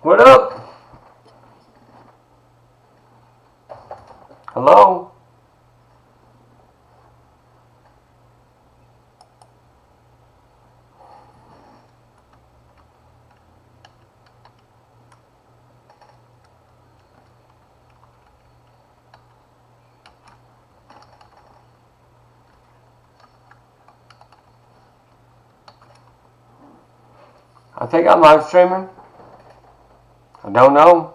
What up? Hello? I think I'm live streaming. I don't know.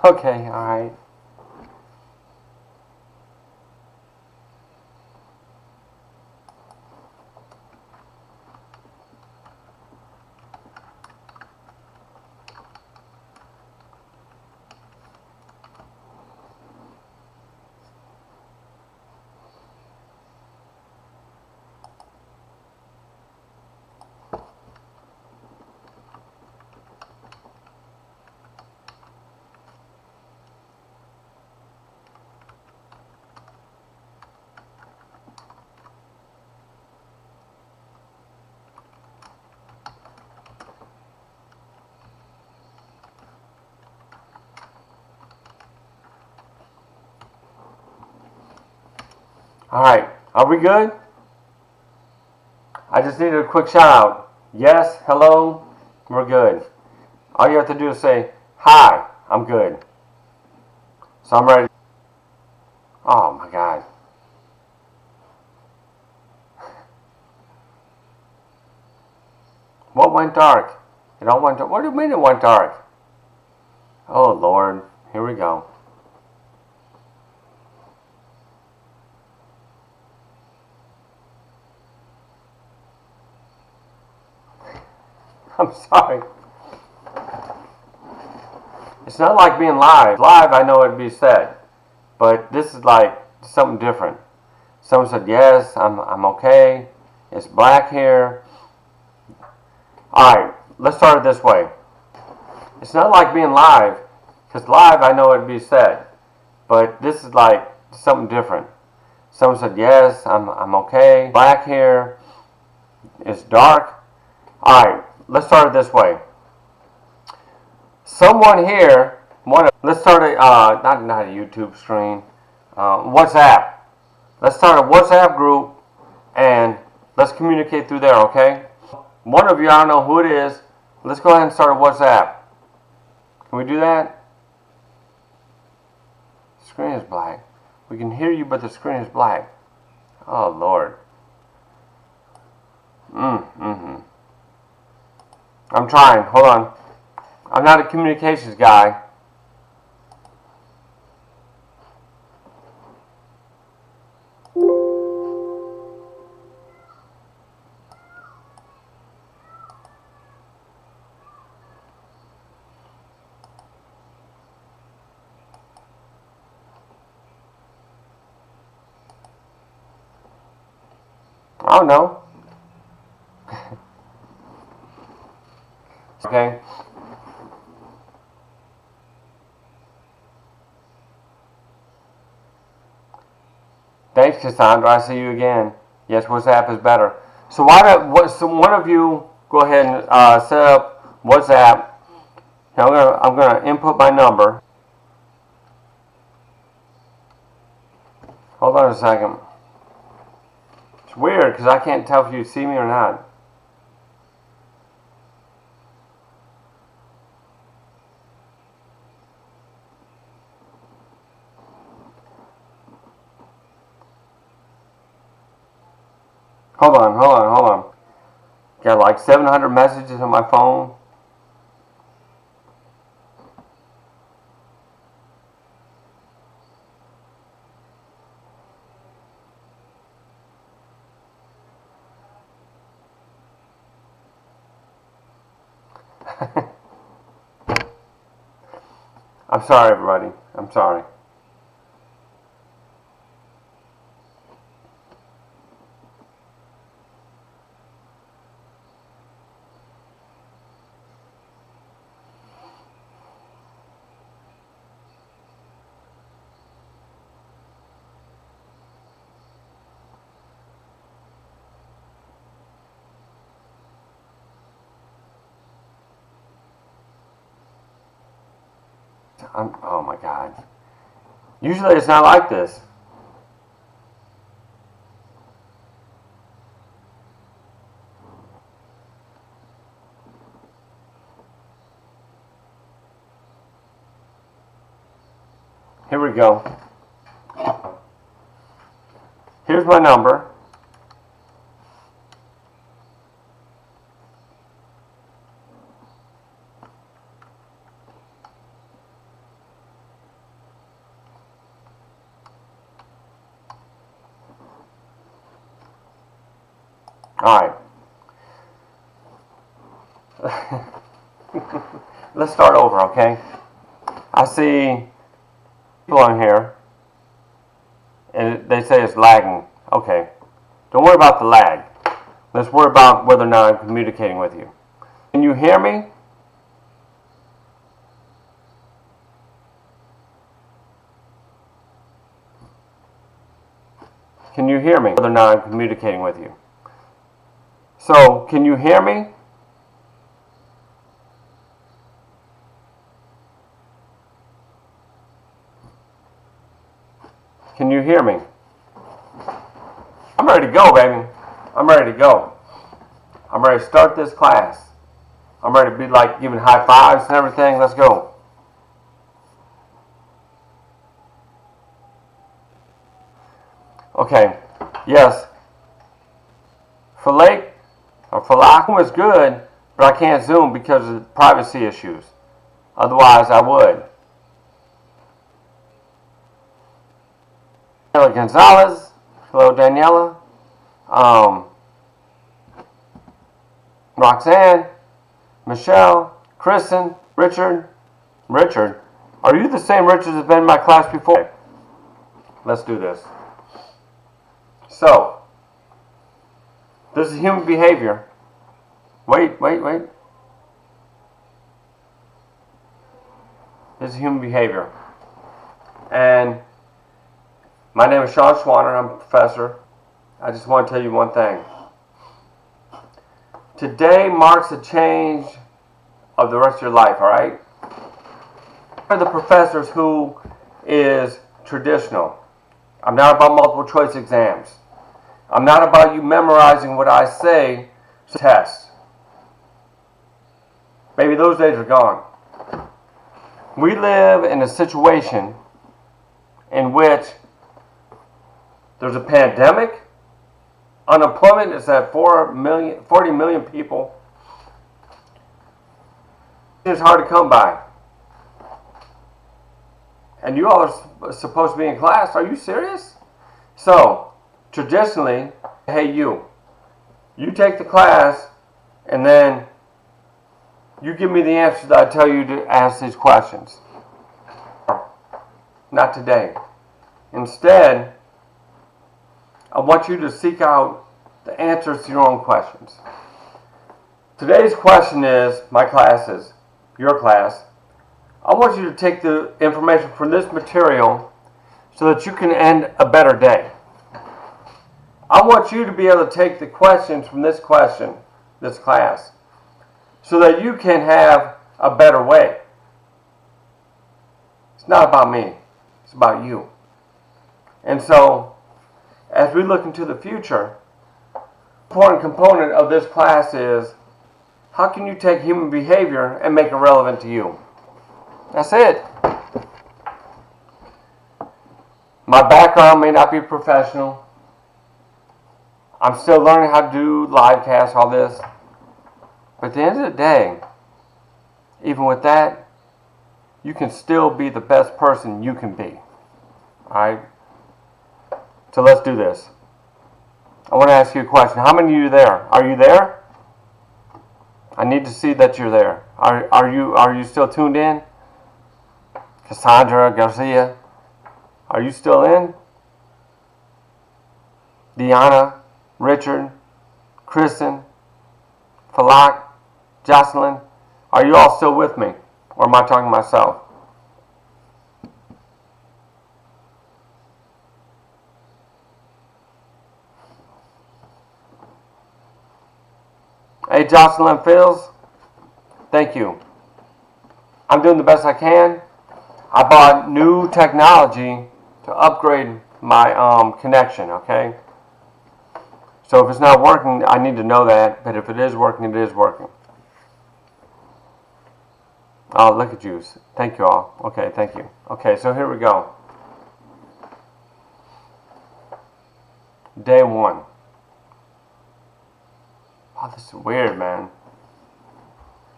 Okay, alright. Alright, are we good? I just needed a quick shout out. Yes, hello, we're good. All you have to do is say, hi, I'm good. So I'm ready. Oh my god. What went dark? It all went dark. What do you mean it went dark? Oh Lord, here we go. I'm sorry. It's not like being live. Live, I know it'd be said, but this is like something different. Someone said, yes, I'm okay. It's black here. Alright, let's start it this way. It's not like being live, because live, I know it'd be said, but this is like something different. Someone said, yes, I'm okay. Black here. It's dark. Alright, let's start it this way. Someone here, let's start a, not a YouTube stream, WhatsApp. Let's start a WhatsApp group and let's communicate through there, okay? One of you, I don't know who it is, let's go ahead and start a WhatsApp. Can we do that? The screen is black. We can hear you, but the screen is black. Oh, Lord. I'm trying. Hold on. I'm not a communications guy. I don't know. Okay. Thanks, Cassandra. I see you again. Yes, WhatsApp is better. So so one of you go ahead and set up WhatsApp. Now I'm gonna input my number. Hold on a second. It's weird because I can't tell if you see me or not. Hold on. Got like 700 messages on my phone. I'm sorry, everybody. I'm sorry. Oh my God. Usually it's not like this. Here we go. Here's my number. Alright. Let's start over, okay? I see people on here, and they say it's lagging. Okay. Don't worry about the lag. Let's worry about whether or not I'm communicating with you. Can you hear me? Can you hear me? Whether or not I'm communicating with you. So, can you hear me? Can you hear me? I'm ready to go, baby. I'm ready to go. I'm ready to start this class. I'm ready to be like giving high fives and everything. Let's go. Okay. Yes. Falak is good, but I can't zoom because of privacy issues. Otherwise, I would. Daniela Gonzalez. Hello, Daniela. Roxanne. Michelle. Kristen. Richard. Richard. Are you the same Richard that's been in my class before? Let's do this. So, this is human behavior. Wait. This is human behavior. And my name is Sean Schwanner. I'm a professor. I just want to tell you one thing. Today marks a change of the rest of your life, alright? The professors who is traditional. I'm not about multiple choice exams. I'm not about you memorizing what I say to test. Maybe those days are gone. We live in a situation in which there's a pandemic. Unemployment is at 40 million people. It's hard to come by. And you all are supposed to be in class. Are you serious? So, traditionally, hey you take the class and then you give me the answers that I tell you to ask these questions. Not today. Instead, I want you to seek out the answers to your own questions. Today's question is, my class is, your class. I want you to take the information from this material so that you can end a better day. I want you to be able to take the questions from this class, so that you can have a better way. It's not about me. It's about you. And so, as we look into the future, an important component of this class is, how can you take human behavior and make it relevant to you? That's it. My background may not be professional. I'm still learning how to do live casts, all this. But at the end of the day, even with that, you can still be the best person you can be. Alright? So let's do this. I want to ask you a question. How many of you there? Are you there? I need to see that you're there. Are you still tuned in? Cassandra Garcia, are you still in? Deanna, Richard, Kristen, Falak, Jocelyn, are you all still with me? Or am I talking to myself? Hey, Jocelyn Fields, thank you. I'm doing the best I can. I bought new technology to upgrade my connection, okay? So if it's not working, I need to know that, but if it is working, it is working. Oh, look at you. Thank you all. Okay, thank you. Okay, so here we go. Day 1. Wow, this is weird, man.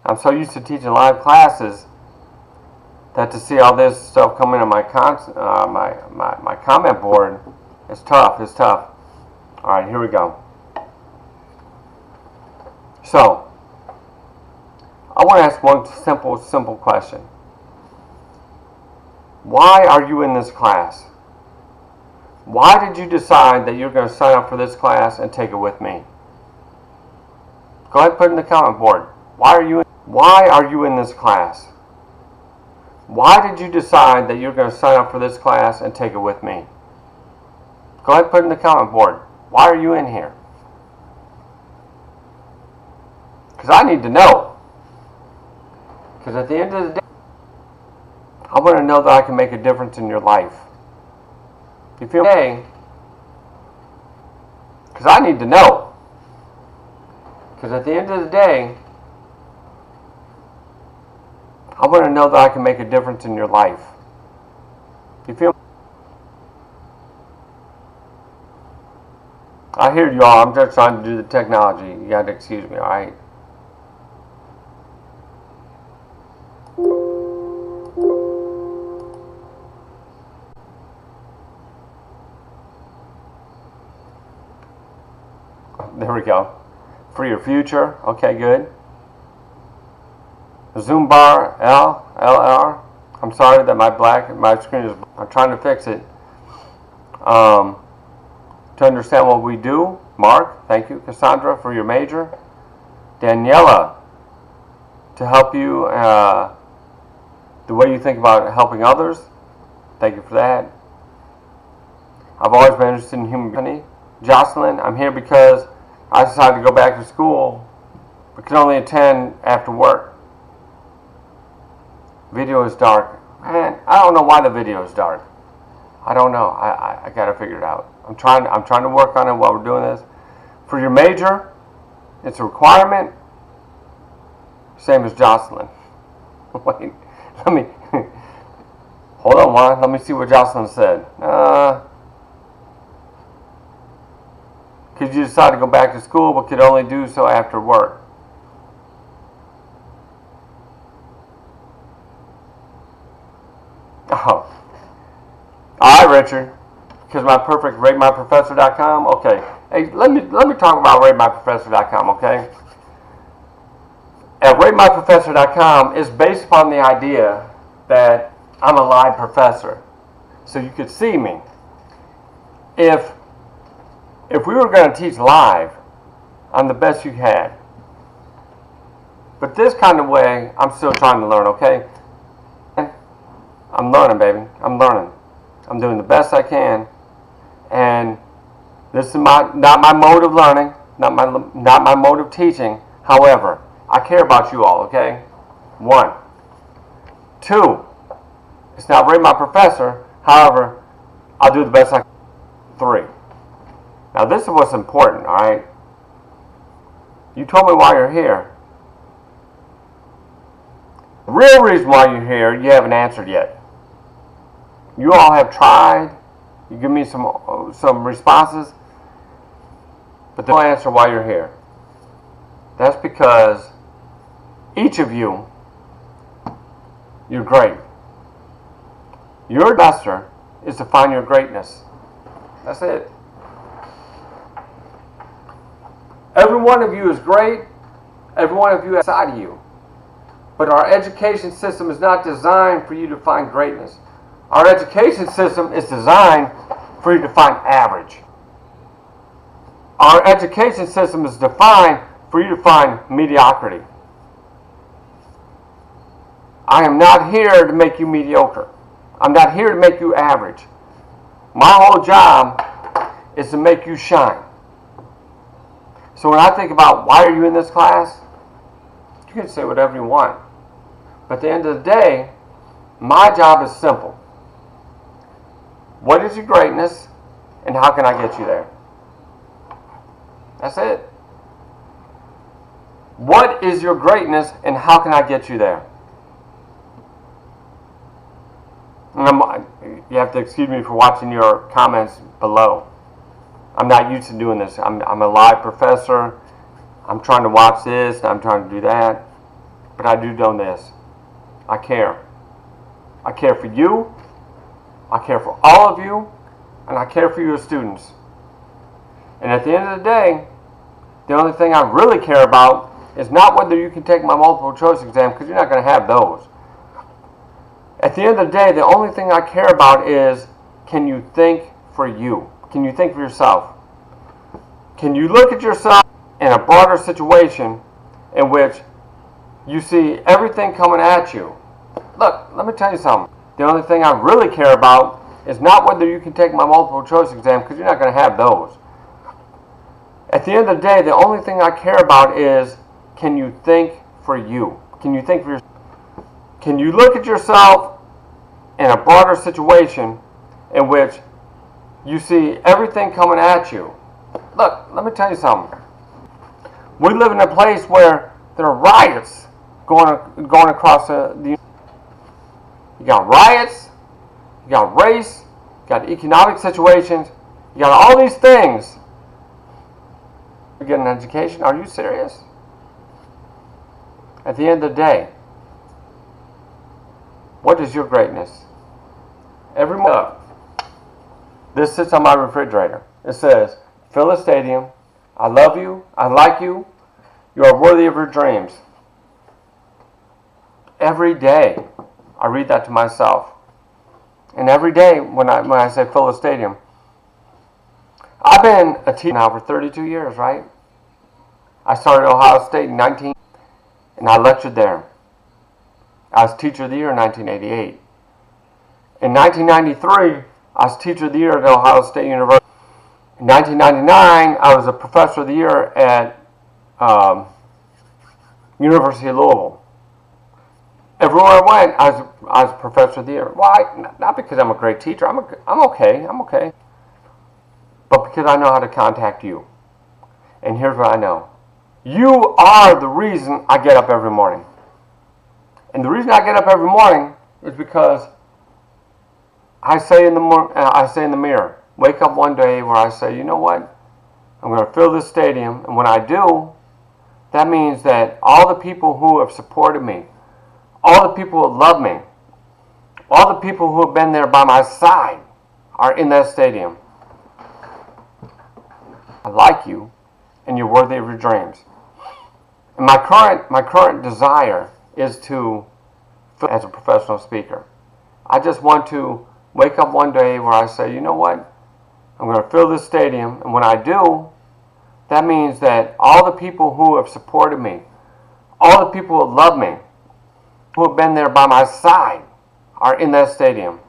I'm so used to teaching live classes that to see all this stuff coming on my my comment board, it's tough. It's tough. All right, here we go. So, I want to ask one simple question. Why are you in this class? Why did you decide that you're going to sign up for this class and take it with me? Go ahead and put it in the comment board. Why are you in this class? Why did you decide that you're going to sign up for this class and take it with me? Go ahead and put it in the comment board. Why are you in here? Because I need to know. Because at the end of the day, I want to know that I can make a difference in your life. You feel me? Because I need to know. Because at the end of the day, I want to know that I can make a difference in your life. You feel me? I hear you all. I'm just trying to do the technology. You got to excuse me, alright? we go. For your future. Okay, good. Zoom bar LR. I'm sorry that my screen is. I'm trying to fix it. To understand what we do. Mark, thank you. Cassandra, for your major. Daniela, to help you the way you think about helping others. Thank you for that. I've always been interested in human company. Jocelyn, I'm here because I decided to go back to school but can only attend after work. Video is dark. Man, I don't know why the video is dark. I don't know. I gotta figure it out. I'm trying to work on it while we're doing this. For your major, it's a requirement. Same as Jocelyn. Wait, let me hold on, Juan. Let me see what Jocelyn said. Could you decide to go back to school but could only do so after work? Oh. Alright, Richard. Because my perfect ratemyprofessor.com. Okay. Hey, let me talk about ratemyprofessor.com, okay? At ratemyprofessor.com is based upon the idea that I'm a live professor. So you could see me. If we were going to teach live, I'm the best you had. But this kind of way, I'm still trying to learn, okay? I'm learning, baby. I'm learning. I'm doing the best I can. And this is not my mode of learning, not my mode of teaching. However, I care about you all, okay? 1. 2, it's not rate my professor. However, I'll do the best I can. 3. Now this is what's important, alright? You told me why you're here. The real reason why you're here, you haven't answered yet. You all have tried. You give me some responses. But the real answer why you're here. That's because each of you, you're great. Your investor is to find your greatness. That's it. Every one of you is great. Every one of you is inside of you. But our education system is not designed for you to find greatness. Our education system is designed for you to find average. Our education system is defined for you to find mediocrity. I am not here to make you mediocre. I'm not here to make you average. My whole job is to make you shine. So when I think about why are you in this class, you can say whatever you want. But at the end of the day, my job is simple. What is your greatness and how can I get you there? That's it. What is your greatness and how can I get you there? You have to excuse me for watching your comments below. I'm not used to doing this. I'm a live professor. I'm trying to watch this. I'm trying to do that. But I do know this. I care. I care for you. I care for all of you. And I care for your students. And at the end of the day, the only thing I really care about is not whether you can take my multiple choice exam, because you're not going to have those. At the end of the day, the only thing I care about is, can you think for you? Can you think for yourself? Can you look at yourself in a broader situation in which you see everything coming at you? Look, let me tell you something. The only thing I really care about is not whether you can take my multiple choice exam, because you're not going to have those. At the end of the day, the only thing I care about is, can you think for you? Can you think for yourself? Can you look at yourself in a broader situation in which you see everything coming at you? Look, let me tell you something. We live in a place where there are riots going across the. You got riots, you got race, you got economic situations, you got all these things. You get an education? Are you serious? At the end of the day, what is your greatness? Every morning, this sits on my refrigerator. It says, fill a stadium, I love you. I like you. You are worthy of your dreams. Every day, I read that to myself. And every day when I say fill a stadium, I've been a teacher now for 32 years, right? I started at Ohio State in and I lectured there. I was Teacher of the Year in 1988. In 1993, I was Teacher of the Year at Ohio State University. In 1999, I was a Professor of the Year at University of Louisville. Everywhere I went, I was Professor of the Year. Why? Not because I'm a great teacher. I'm okay. But because I know how to contact you. And here's what I know. You are the reason I get up every morning. And the reason I get up every morning is because I say in the mirror, wake up one day where I say, you know what? I'm going to fill this stadium. And when I do, that means that all the people who have supported me, all the people who love me, all the people who have been there by my side are in that stadium. I like you, and you're worthy of your dreams. And my current desire is to, as a professional speaker, I just want to wake up one day where I say, you know what? I'm going to fill this stadium, and when I do, that means that all the people who have supported me, all the people who love me, who have been there by my side, are in that stadium.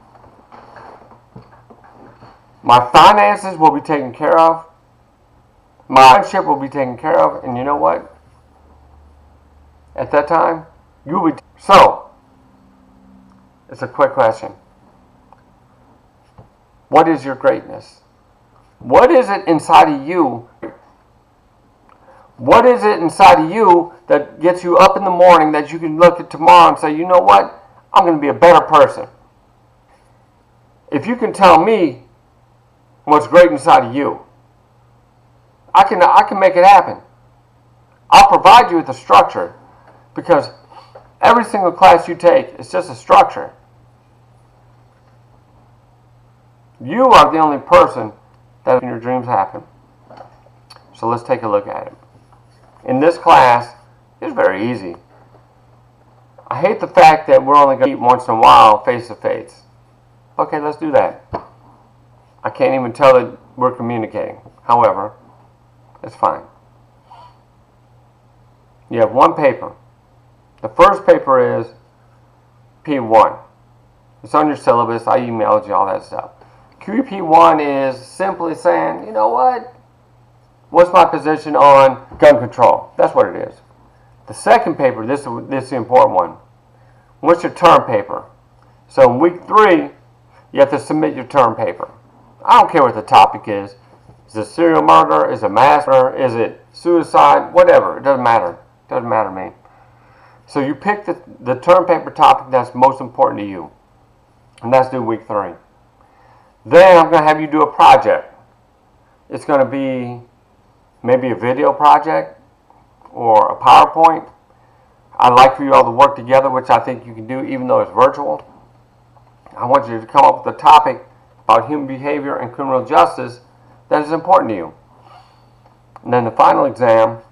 My finances will be taken care of. My friendship will be taken care of. And you know what? At that time, you will be. So, it's a quick question. What is your greatness? What is it inside of you? What is it inside of you that gets you up in the morning that you can look at tomorrow and say, you know what? I'm going to be a better person. If you can tell me what's great inside of you, I can make it happen. I'll provide you with a structure because every single class you take is just a structure. You are the only person that makes your dreams happen. So let's take a look at it. In this class, it's very easy. I hate the fact that we're only going to meet once in a while face to face. Okay, let's do that. I can't even tell that we're communicating. However, it's fine. You have one paper. The first paper is P1. It's on your syllabus. I emailed you all that stuff. QP1 is simply saying, you know what? What's my position on gun control? That's what it is. The second paper, this is the important one. What's your term paper? So in week 3, you have to submit your term paper. I don't care what the topic is. Is it serial murder? Is it mass murder? Is it suicide? Whatever. It doesn't matter. It doesn't matter to me. So you pick the term paper topic that's most important to you. And that's due week 3. Then I'm going to have you do a project. It's going to be maybe a video project or a PowerPoint. I'd like for you all to work together, which I think you can do even though it's virtual. I want you to come up with a topic about human behavior and criminal justice that is important to you. And then the final exam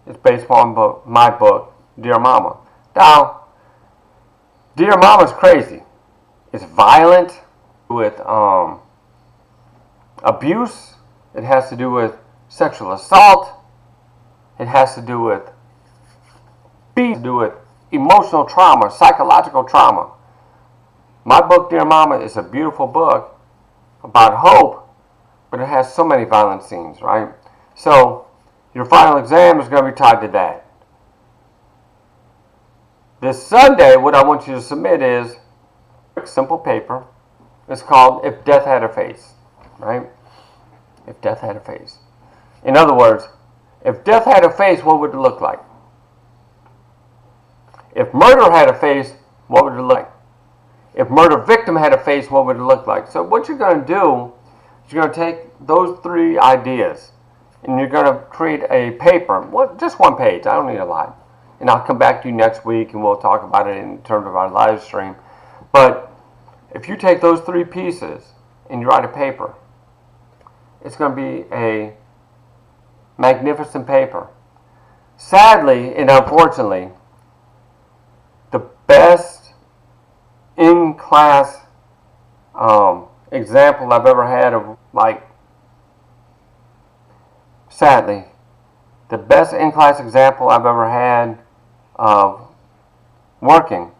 is based upon my book, Dear Mama. Now, Dear Mama is crazy. It's violent with abuse. It has to do with sexual assault. It has to do with emotional trauma, psychological trauma. My book, Dear Mama, is a beautiful book about hope, but it has so many violent scenes, right? So your final exam is going to be tied to that. This Sunday, what I want you to submit is a simple paper. It's called If Death Had a Face, right? If Death Had a Face. In other words, if death had a face, what would it look like? If murder had a face, what would it look like? If murder victim had a face, what would it look like? So what you're going to do is you're going to take those 3 ideas and you're going to create a paper, just one page. I don't need a lot. And I'll come back to you next week and we'll talk about it in terms of our live stream. But if you take those 3 pieces and you write a paper, it's going to be a magnificent paper. Sadly and unfortunately, the best in-class example I've ever had of, sadly, the best in-class example I've ever had of working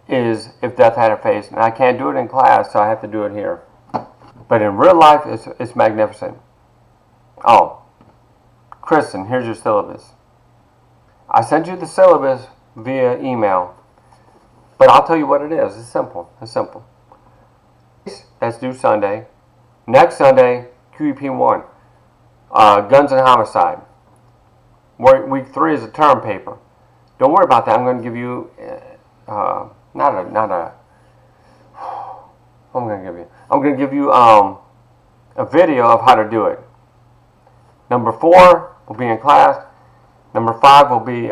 is If Death Had a Face. And I can't do it in class, so I have to do it here. But in real life, it's magnificent. Oh, Kristen, here's your syllabus. I sent you the syllabus via email, but I'll tell you what it is. It's simple. It's simple. That's due Sunday. Next Sunday, QEP 1, Guns and Homicide. Week 3 is a term paper. Don't worry about that. I'm going to give you I'm going to give you a video of how to do it. Number 4 will be in class. Number 5 will be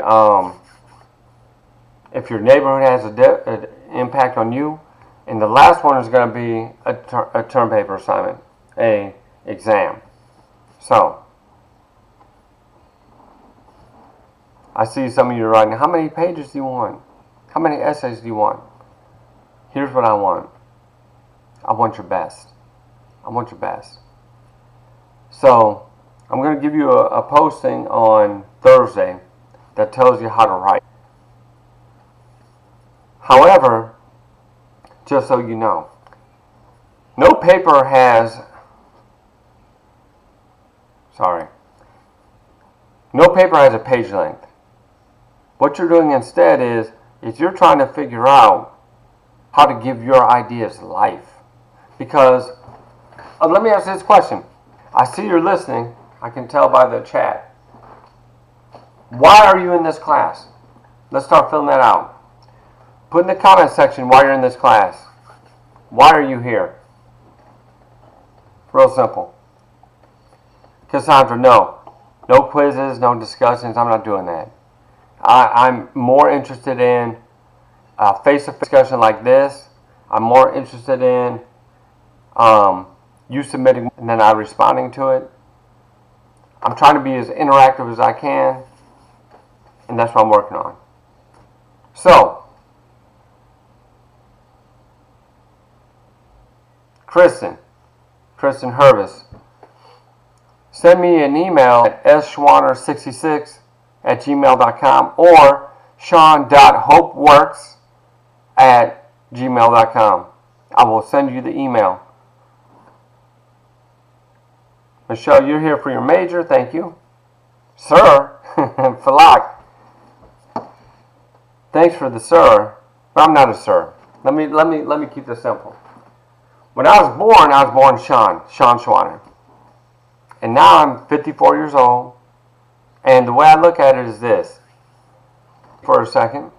if your neighborhood has an impact on you. And the last one is going to be a term paper assignment, a exam. So, I see some of you writing, how many pages do you want? How many essays do you want? Here's what I want. I want your best. I want your best. So, I'm going to give you a posting on Thursday that tells you how to write. However, just so you know, no paper has a page length. What you're doing instead is you're trying to figure out how to give your ideas life. Because, let me ask you this question. I see you're listening. I can tell by the chat. Why are you in this class? Let's start filling that out. Put in the comment section why you're in this class. Why are you here? Real simple. Cassandra, no. No quizzes, no discussions. I'm not doing that. I'm more interested in a face-to-face discussion like this. I'm more interested in you submitting and then I responding to it. I'm trying to be as interactive as I can, and that's what I'm working on. So, Kristen Hervis, send me an email at sschwanner66@gmail.com or sean.hopeworks@gmail.com. I will send you the email. Michelle, you're here for your major. Thank you. Sir, Falak, thanks for the sir, but I'm not a sir. Let me keep this simple. When I was born Sean Schwanner. And now I'm 54 years old. And the way I look at it is this. For a second.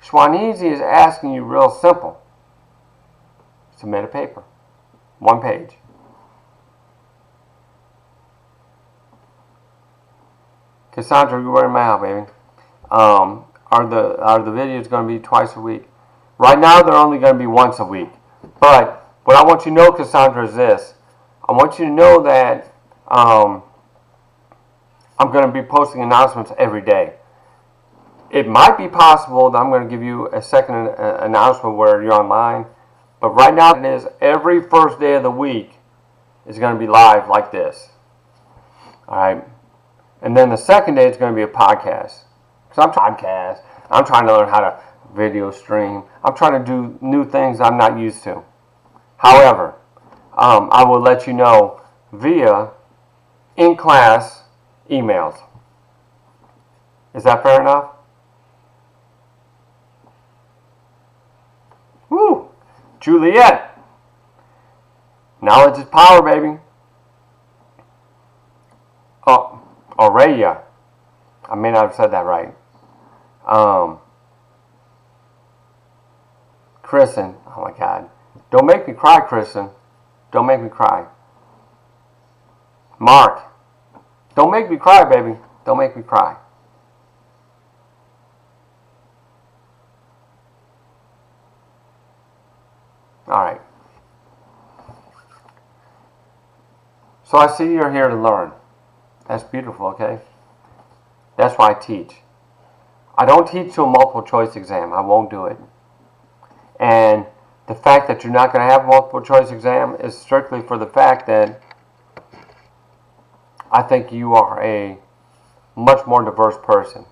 Schwaneezy is asking you real simple. Submit a paper. 1 page. Cassandra, you're wearing my out, baby. Are the videos going to be twice a week? Right now, they're only going to be once a week. But what I want you to know, Cassandra, is this. I want you to know that I'm going to be posting announcements every day. It might be possible that I'm going to give you a second announcement where you're online. But right now, it is every first day of the week is going to be live like this. All right. And then the second day is going to be a podcast. Because I'm trying to learn how to video stream. I'm trying to do new things I'm not used to. However, I will let you know via in-class emails. Is that fair enough? Woo! Juliet! Knowledge is power, baby. Oh, Aurelia. I may not have said that right. Kristen. Oh my God. Don't make me cry, Kristen. Don't make me cry. Mark. Don't make me cry, baby. Don't make me cry. Alright. So I see you're here to learn. That's beautiful, okay? That's why I teach. I don't teach to a multiple choice exam. I won't do it. And the fact that you're not going to have a multiple choice exam is strictly for the fact that I think you are a much more diverse person.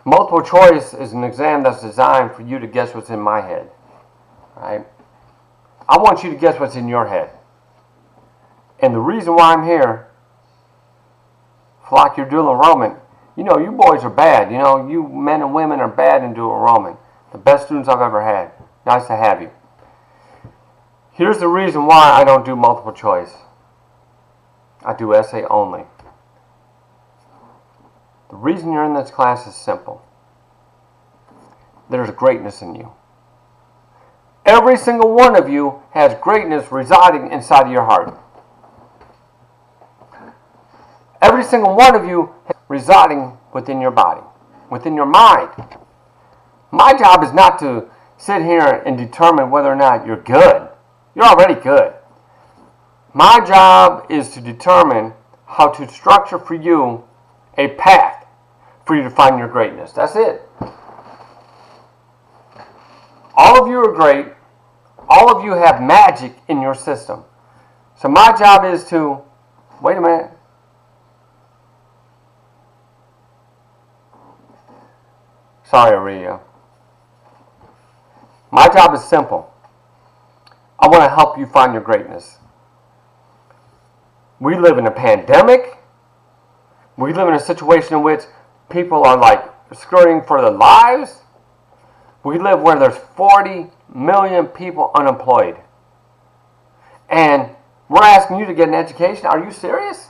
Multiple choice is an exam that's designed for you to guess what's in my head. Right? I want you to guess what's in your head. And the reason why I'm here, like your dual enrollment, you know, you boys are bad. You know, you men and women are bad in dual enrollment. The best students I've ever had. Nice to have you. Here's the reason why I don't do multiple choice. I do essay only. The reason you're in this class is simple. There's greatness in you. Every single one of you has greatness residing inside of your heart. Every single one of you residing within your body, within your mind. My job is not to sit here and determine whether or not you're good. You're already good. My job is to determine how to structure for you a path for you to find your greatness. That's it. All of you are great. All of you have magic in your system. So my job is to, wait a minute. Sorry, Aurelia. My job is simple. I want to help you find your greatness. We live in a pandemic. We live in a situation in which people are like scurrying for their lives. We live where there's 40 million people unemployed. And we're asking you to get an education. Are you serious?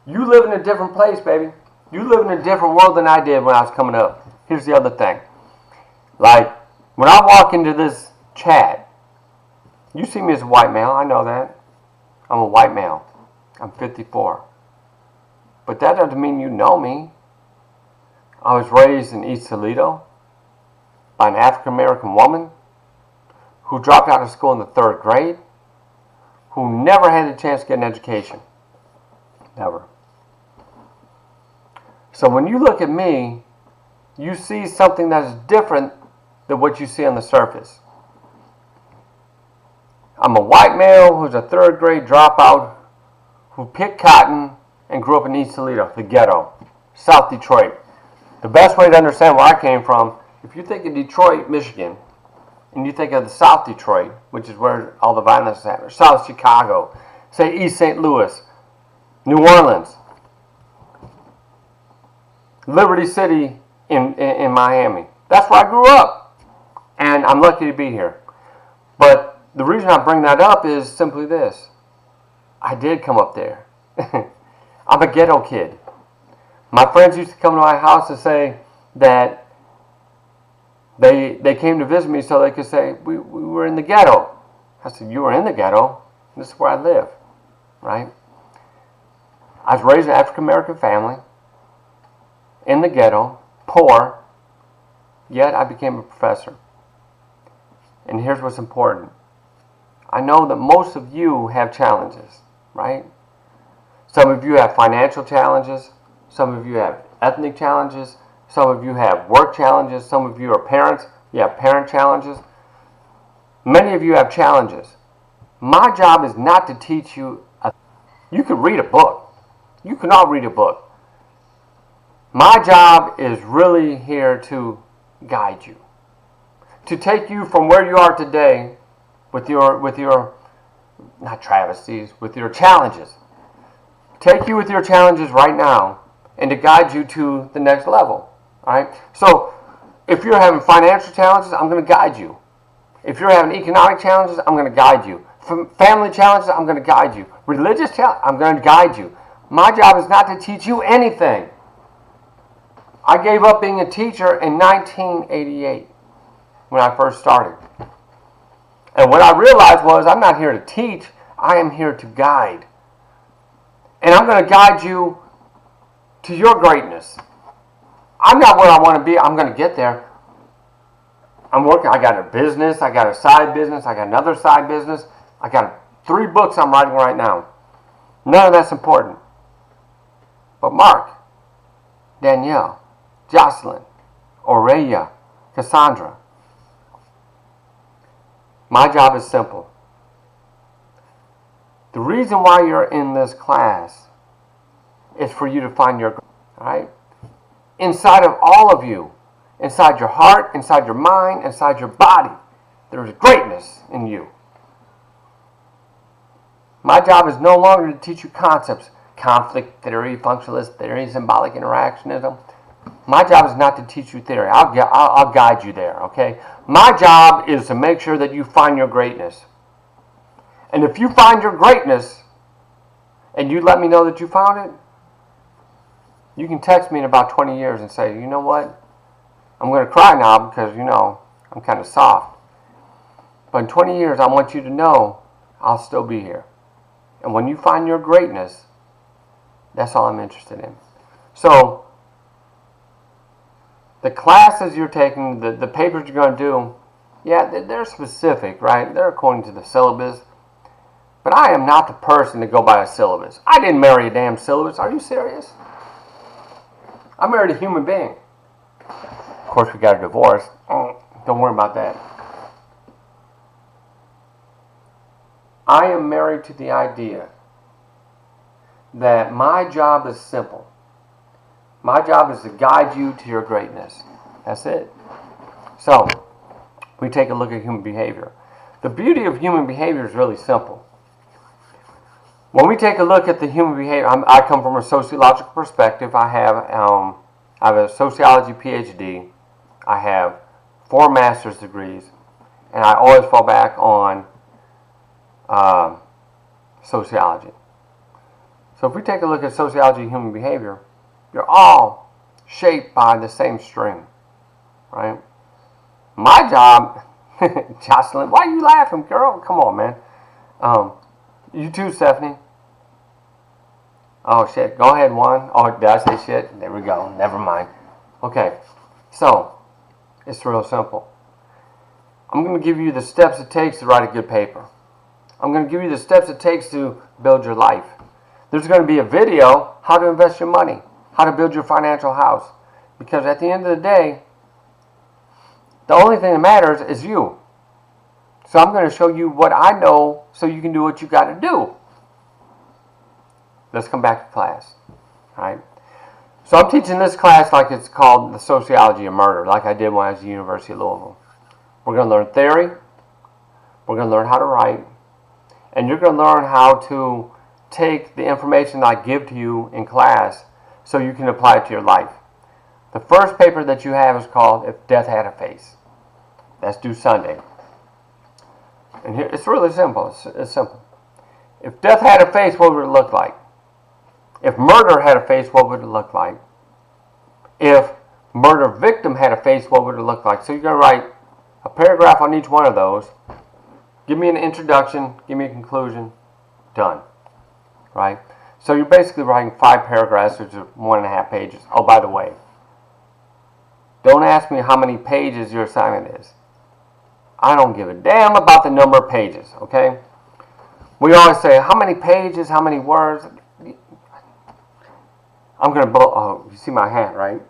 You live in a different place, baby. You live in a different world than I did when I was coming up. Here's the other thing. Like, when I walk into this chat, you see me as a white male. I know that. I'm a white male. I'm 54. But that doesn't mean you know me. I was raised in East Toledo by an African American woman who dropped out of school in the 3rd grade, who never had the chance to get an education. Never. So when you look at me, you see something that is different than what you see on the surface. I'm a white male who's a 3rd grade dropout who picked cotton and grew up in East Toledo, the ghetto, South Detroit. The best way to understand where I came from, if you think of Detroit, Michigan, and you think of the South Detroit, which is where all the violence is happening, South Chicago, say East St. Louis, New Orleans, Liberty City in Miami. That's where I grew up. And I'm lucky to be here. But the reason I bring that up is simply this. I did come up there. I'm a ghetto kid. My friends used to come to my house and say that they came to visit me so they could say, we were in the ghetto. I said, you were in the ghetto? This is where I live. Right? I was raised in an African American family. In the ghetto, poor, yet I became a professor. And here's what's important. I know that most of you have challenges, right? Some of you have financial challenges. Some of you have ethnic challenges. Some of you have work challenges. Some of you are parents. You have parent challenges. Many of you have challenges. My job is not to teach you. You can read a book. You can all read a book. My job is really here to guide you, to take you from where you are today with your not travesties, with your challenges. Take you with your challenges right now and to guide you to the next level. All right? So if you're having financial challenges, I'm going to guide you. If you're having economic challenges, I'm going to guide you. Family challenges, I'm going to guide you. Religious challenges, I'm going to guide you. My job is not to teach you anything. I gave up being a teacher in 1988 when I first started. And what I realized was I'm not here to teach, I am here to guide. And I'm going to guide you to your greatness. I'm not where I want to be, I'm going to get there. I'm working, I got a business, I got a side business, I got another side business. I got 3 books I'm writing right now. None of that's important. But Mark, Danielle, Jocelyn, Aurelia, Cassandra, my job is simple. The reason why you're in this class is for you to find your, right? Inside of all of you, inside your heart, inside your mind, inside your body, there is greatness in you. My job is no longer to teach you concepts, conflict theory, functionalist theory, symbolic interactionism. My job is not to teach you theory. I'll guide you there, okay? My job is to make sure that you find your greatness. And if you find your greatness, and you let me know that you found it, you can text me in about 20 years and say, you know what? I'm going to cry now because, I'm kind of soft. But in 20 years, I want you to know I'll still be here. And when you find your greatness, that's all I'm interested in. So, the classes you're taking, the papers you're going to do, yeah, they're specific, right? They're according to the syllabus. But I am not the person to go by a syllabus. I didn't marry a damn syllabus. Are you serious? I married a human being. Of course, we got a divorce. Don't worry about that. I am married to the idea that my job is simple. My job is to guide you to your greatness. That's it. So, we take a look at human behavior. The beauty of human behavior is really simple. When we take a look at the human behavior, I come from a sociological perspective. I have a sociology PhD. I have 4 master's degrees. And I always fall back on sociology. So if we take a look at sociology and human behavior, you're all shaped by the same string, right? My job, Jocelyn, why are you laughing, girl? Come on, man. You too, Stephanie. Oh, shit. Go ahead, Juan. Oh, did I say shit? There we go. Never mind. Okay. So, it's real simple. I'm going to give you the steps it takes to write a good paper. I'm going to give you the steps it takes to build your life. There's going to be a video, how to invest your money, how to build your financial house. Because at the end of the day, the only thing that matters is you. So I'm going to show you what I know so you can do what you got to do. Let's come back to class. All right? So I'm teaching this class like it's called the sociology of murder, like I did when I was at the University of Louisville. We're going to learn theory. We're going to learn how to write. And you're going to learn how to take the information I give to you in class so you can apply it to your life. The first paper that you have is called If Death Had a Face. That's due Sunday. And here, it's really simple. It's simple. If death had a face, what would it look like? If murder had a face, what would it look like? If murder victim had a face, what would it look like? So you're going to write a paragraph on each one of those. Give me an introduction. Give me a conclusion. Done. Right? So you're basically writing 5 paragraphs, which is 1.5 pages. Oh, by the way, don't ask me how many pages your assignment is. I don't give a damn about the number of pages, okay? We always say, how many pages, how many words? I'm going to blow, oh, you see my hat, right?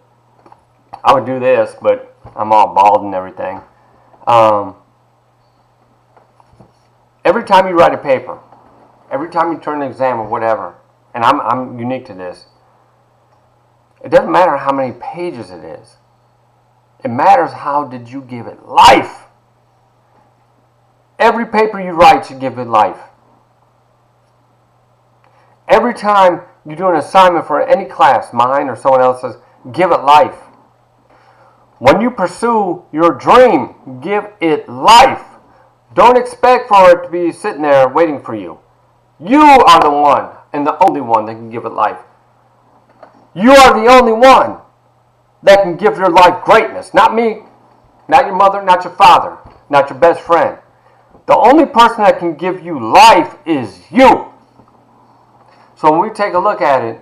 I would do this, but I'm all bald and everything. Every time you write a paper, every time you turn an exam or whatever, and I'm unique to this, it doesn't matter how many pages it is. It matters how did you give it life. Every paper you write should give it life. Every time you do an assignment for any class, mine or someone else's, give it life. When you pursue your dream, give it life. Don't expect for it to be sitting there waiting for you. You are the one and the only one that can give it life. You are the only one that can give your life greatness. Not me, not your mother, not your father, not your best friend. The only person that can give you life is you. So when we take a look at it,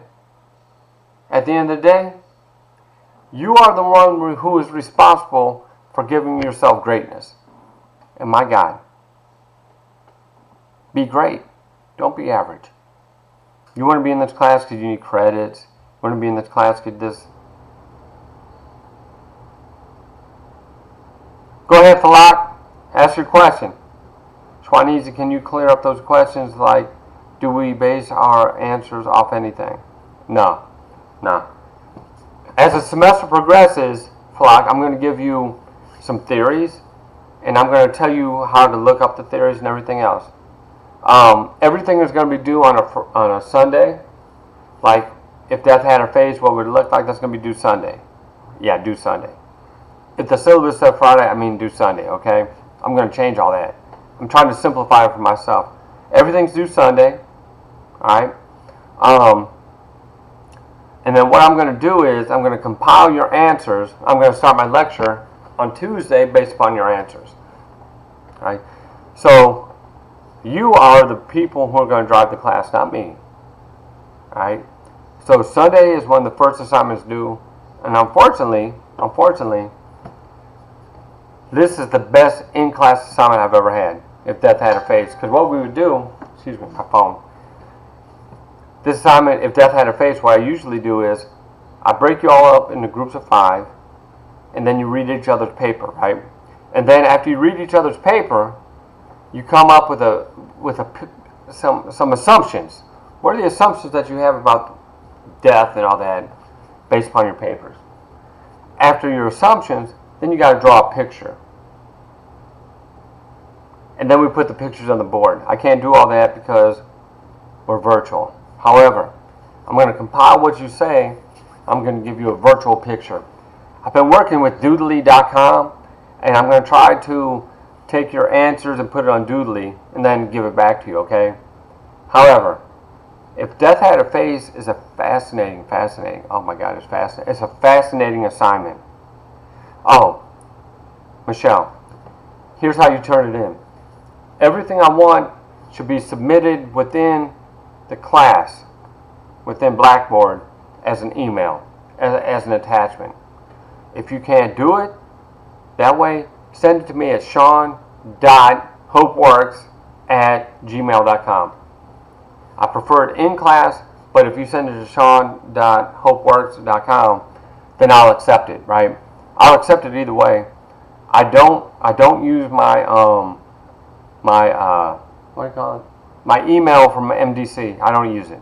at the end of the day, you are the one who is responsible for giving yourself greatness. And my God, Be great. Don't be average. You want to be in this class because you need credits. You want to be in this class because this. Go ahead, Falak. Ask your question. Shwanizi, can you clear up those questions like, do we base our answers off anything? No. As the semester progresses, Falak, I'm going to give you some theories, and I'm going to tell you how to look up the theories and everything else. Everything is going to be due on a Sunday. Like, if death had a face, what would it look like? That's going to be due Sunday. Yeah, due Sunday. If the syllabus said Friday, I mean due Sunday, okay? I'm going to change all that. I'm trying to simplify it for myself. Everything's due Sunday, alright? And then what I'm going to do is I'm going to compile your answers. I'm going to start my lecture on Tuesday based upon your answers. Alright? So, you are the people who are going to drive the class, not me. Alright? So Sunday is when the first assignment is due. And unfortunately, this is the best in-class assignment I've ever had, if death had a face. Because what we would do, excuse me, my phone. This assignment, if death had a face, what I usually do is I break you all up into groups of 5, and then you read each other's paper, right? And then after you read each other's paper, you come up with some assumptions. What are the assumptions that you have about death and all that based upon your papers? After your assumptions, then you got to draw a picture. And then we put the pictures on the board. I can't do all that because we're virtual. However, I'm going to compile what you say. I'm going to give you a virtual picture. I've been working with Doodly.com, and I'm going to try to take your answers and put it on Doodly and then give it back to you, okay? However, if death had a face is a fascinating, oh my God, it's fascinating. It's a fascinating assignment. Oh, Michelle, here's how you turn it in. Everything I want should be submitted within the class, within Blackboard, as an email, as an attachment. If you can't do it that way, send it to me at sean.hopeworks@gmail.com. I prefer it in class, but if you send it to sean.hopeworks.com, then I'll accept it, right? I'll accept it either way. I don't use my what do you call it? My email from MDC. I don't use it.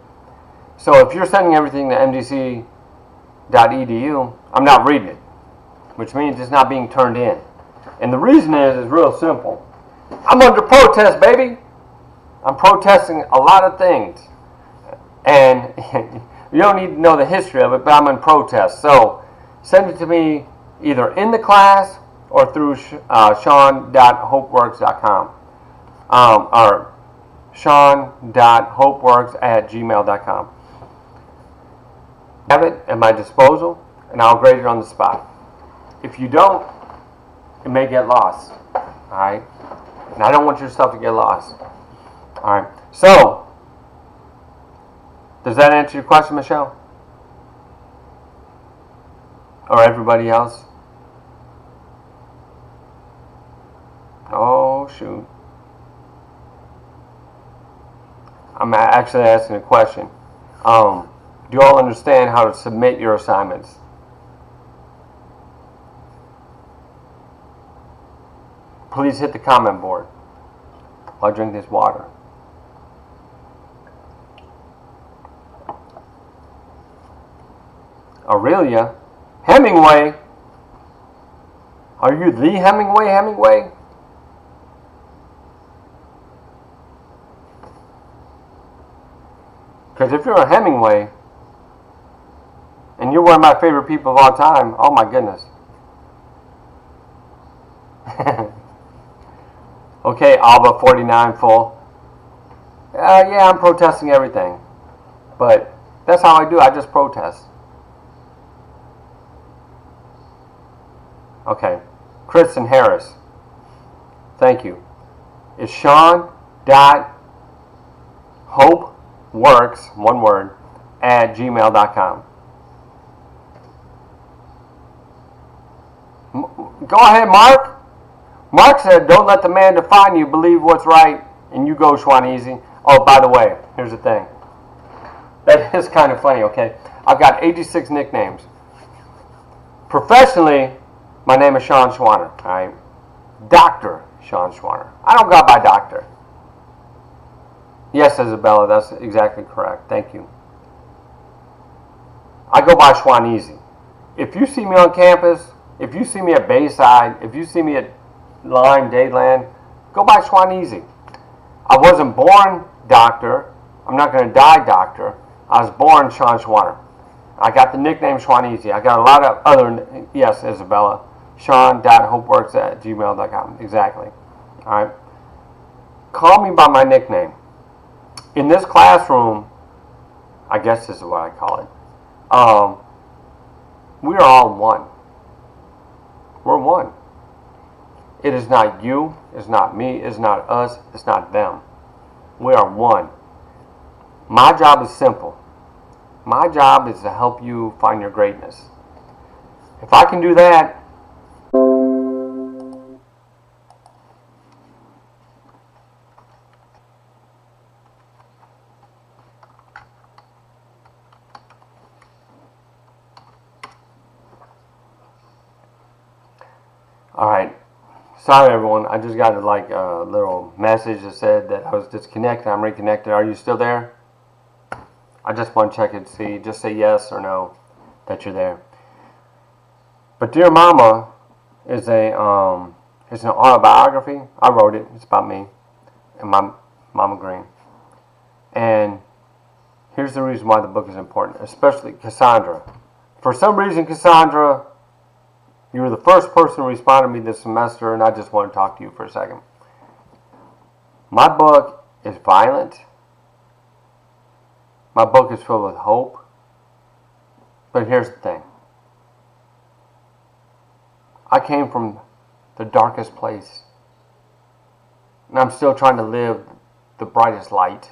So if you're sending everything to mdc.edu, I'm not reading it, which means it's not being turned in. And the reason is real simple. I'm under protest, baby. I'm protesting a lot of things. And you don't need to know the history of it, but I'm in protest. So send it to me either in the class or through sean.hopeworks.com or sean.hopeworks@gmail.com. I have it at my disposal, and I'll grade it on the spot. If you don't, it may get lost. Alright? And I don't want your stuff to get lost. Alright, so, does that answer your question, Michelle? Or everybody else? Oh, shoot. I'm actually asking a question. Do you all understand how to submit your assignments? Please hit the comment board. I'll drink this water. Aurelia? Hemingway? Are you the Hemingway? Because if you're a Hemingway, and you're one of my favorite people of all time, oh my goodness. Okay, Alba 49 full. Yeah, I'm protesting everything. But that's how I do. I just protest. Okay. Kristen Harris. Thank you. It's Sean.hopeworks, one word, @gmail.com. Go ahead, Mark. Mark said, don't let the man define you. Believe what's right and you go Schwaneezy. Oh, by the way, here's the thing. That is kind of funny, okay? I've got 86 nicknames. Professionally, my name is Sean Schwanner, all right? Dr. Sean Schwanner. I don't go by doctor. Yes, Isabella, that's exactly correct. Thank you. I go by Schwaneezy. If you see me on campus, if you see me at Bayside, if you see me at Lime, Dayland, go by Schwaneezy. I wasn't born doctor. I'm not going to die doctor. I was born Sean Schwanner. I got the nickname Schwaneezy. I got a lot of other, yes, Isabella, Sean.hopeworks@gmail.com. Exactly. All right. Call me by my nickname. In this classroom, I guess this is what I call it, we are all one. We're one. It is not you, it's not me, it's not us, it's not them. We are one. My job is simple. My job is to help you find your greatness. If I can do that, alright, sorry everyone, I just got a little message that said that I was disconnected. I'm reconnected. Are you still there? I just want to check and see, just say yes or no that you're there. But Dear Mama is an autobiography. I wrote it. It's about me and my Mama Green. And here's the reason why the book is important, especially Cassandra. For some reason, Cassandra, you were the first person to respond to me this semester, and I just want to talk to you for a second. My book is violent. My book is filled with hope. But here's the thing. I came from the darkest place, and I'm still trying to live the brightest light,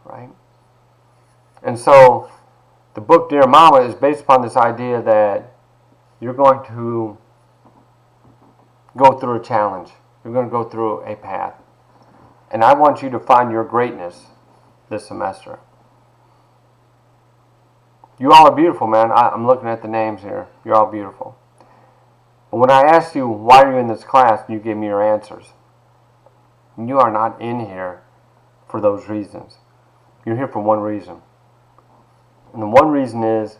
right? And so the book Dear Mama is based upon this idea that you're going to go through a challenge. You're going to go through a path. And I want you to find your greatness this semester. You all are beautiful, man. I'm looking at the names here. You're all beautiful. But when I asked you, why are you in this class, you gave me your answers. You are not in here for those reasons. You're here for one reason. And the one reason is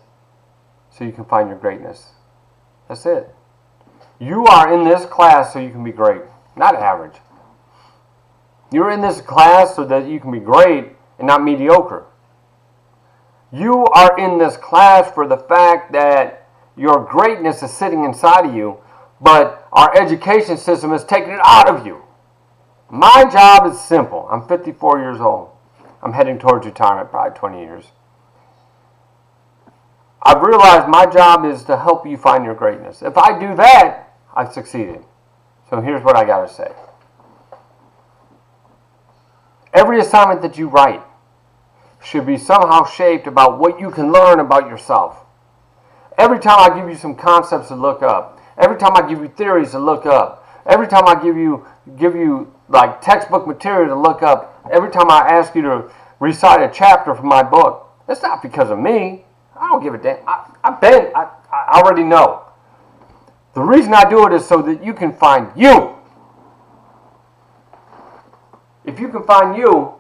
so you can find your greatness. That's it. You are in this class so you can be great, not average. You're in this class so that you can be great and not mediocre. You are in this class for the fact that your greatness is sitting inside of you, but our education system is taking it out of you. My job is simple. I'm 54 years old. I'm heading towards retirement, probably 20 years. I've realized my job is to help you find your greatness. If I do that, I've succeeded. So here's what I got to say. Every assignment that you write should be somehow shaped about what you can learn about yourself. Every time I give you some concepts to look up, every time I give you theories to look up, every time I give you like textbook material to look up, every time I ask you to recite a chapter from my book, it's not because of me. I don't give a damn. I already know. The reason I do it is so that you can find you. If you can find you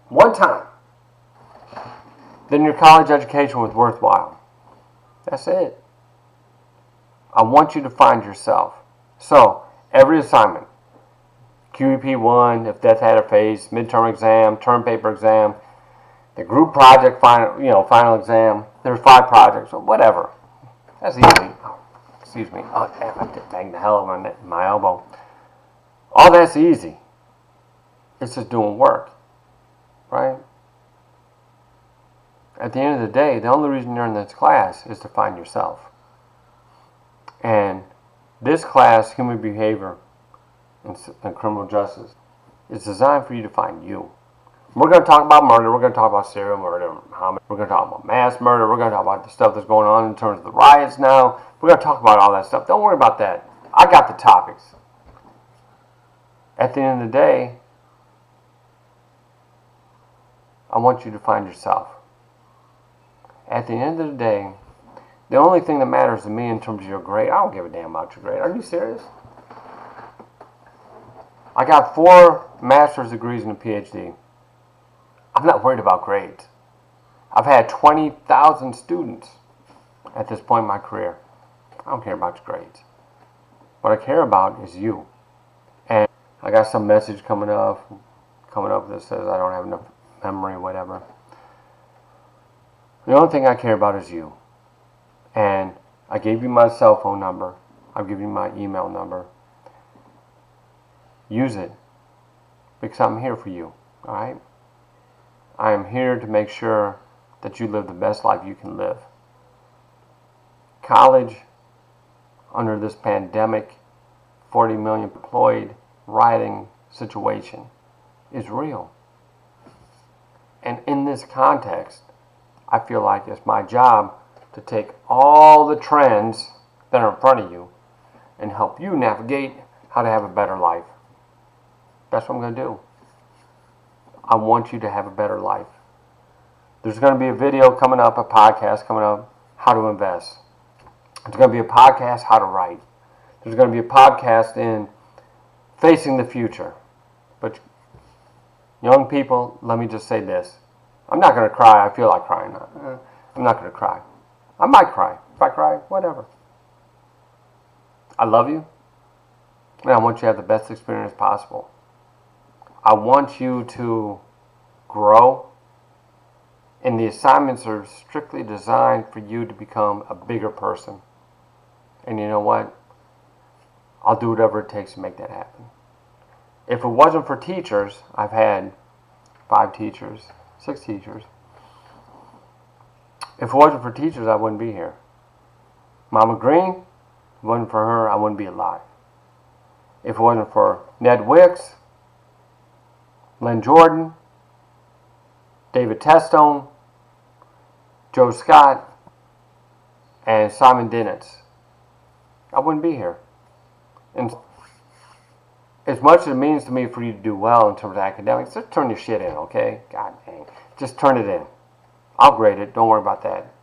one time, then your college education was worthwhile. That's it. I want you to find yourself. So, every assignment, QEP 1, if death had a face, midterm exam, term paper exam, the group project final exam, there's 5 projects, or whatever. That's easy. Oh, excuse me. Oh, damn, I did bang the hell out of my elbow. All that's easy. It's just doing work, right? At the end of the day, the only reason you're in this class is to find yourself. And this class, Human Behavior and Criminal Justice, is designed for you to find you. We're going to talk about murder. We're going to talk about serial murder. We're going to talk about mass murder. We're going to talk about the stuff that's going on in terms of the riots now. We're going to talk about all that stuff. Don't worry about that. I got the topics. At the end of the day, I want you to find yourself. At the end of the day, the only thing that matters to me in terms of your grade, I don't give a damn about your grade. Are you serious? I got 4 master's degrees and a PhD. I'm not worried about grades. I've had 20,000 students at this point in my career. I don't care about your grades. What I care about is you. And I got some message coming up that says I don't have enough memory, whatever. The only thing I care about is you. And I gave you my cell phone number. I've given you my email number. Use it, because I'm here for you, alright? I am here to make sure that you live the best life you can live. College, under this pandemic, 40 million employed, rioting situation, is real. And in this context, I feel like it's my job to take all the trends that are in front of you and help you navigate how to have a better life. That's what I'm going to do. I want you to have a better life. There's going to be a video coming up, a podcast coming up, how to invest. There's going to be a podcast, how to write. There's going to be a podcast in facing the future. But young people, let me just say this. I'm not going to cry. I feel like crying. I'm not going to cry. I might cry. If I cry, whatever. I love you. And I want you to have the best experience possible. I want you to grow. And the assignments are strictly designed for you to become a bigger person. And you know what? I'll do whatever it takes to make that happen. If it wasn't for teachers, I've had 5 teachers, 6 teachers. If it wasn't for teachers, I wouldn't be here. Mama Green, if it wasn't for her, I wouldn't be alive. If it wasn't for Ned Wicks, Len Jordan, David Testone, Joe Scott, and Simon Dennis, I wouldn't be here. And as much as it means to me for you to do well in terms of academics, just turn your shit in, okay? God dang. Just turn it in. I'll grade it. Don't worry about that.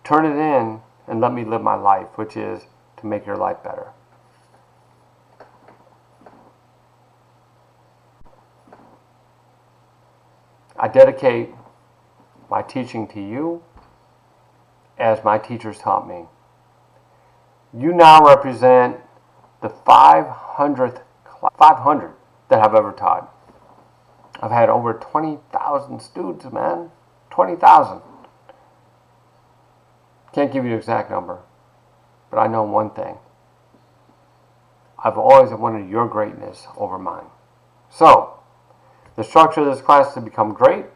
Turn it in and let me live my life, which is to make your life better. I dedicate my teaching to you as my teachers taught me. You now represent the 500 that I've ever taught. I've had over 20,000 students, man. 20,000. Can't give you the exact number, but I know one thing. I've always wanted your greatness over mine. So, the structure of this class is to become great.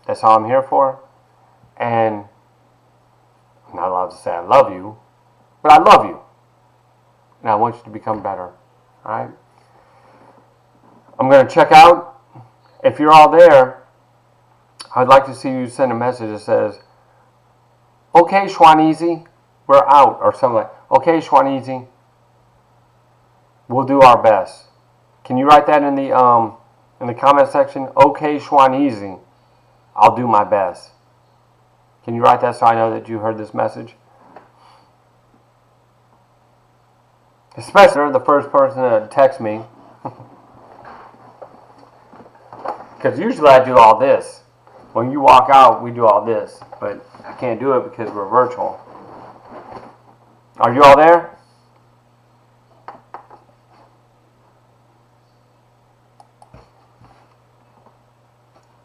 That's all I'm here for. And I'm not allowed to say I love you, but I love you. And I want you to become better. Alright? I'm going to check out. If you're all there, I'd like to see you send a message that says, okay, Schwaneezy, we're out. Or something like, okay, Schwaneezy, we'll do our best. Can you write that in the comment section? Okay, Schwaneezy, I'll do my best. Can you write that so I know that you heard this message? Especially the first person to text me. Because usually I do all this. When you walk out, we do all this. But I can't do it because we're virtual. Are you all there?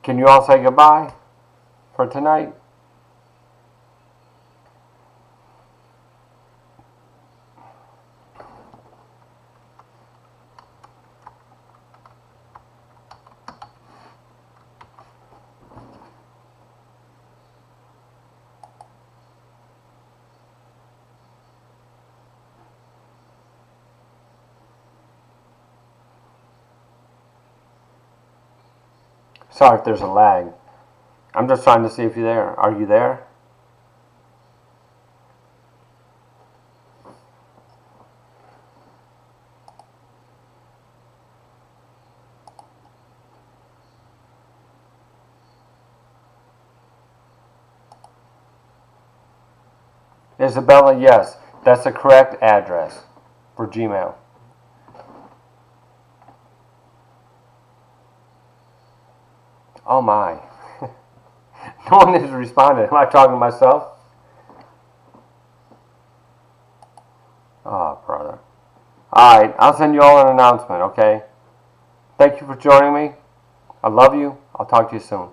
Can you all say goodbye for tonight? Sorry if there's a lag. I'm just trying to see if you're there. Are you there? Isabella, yes, that's the correct address for Gmail. Oh my. No one has responded. Am I talking to myself? Oh, brother. Alright, I'll send you all an announcement, okay? Thank you for joining me. I love you. I'll talk to you soon.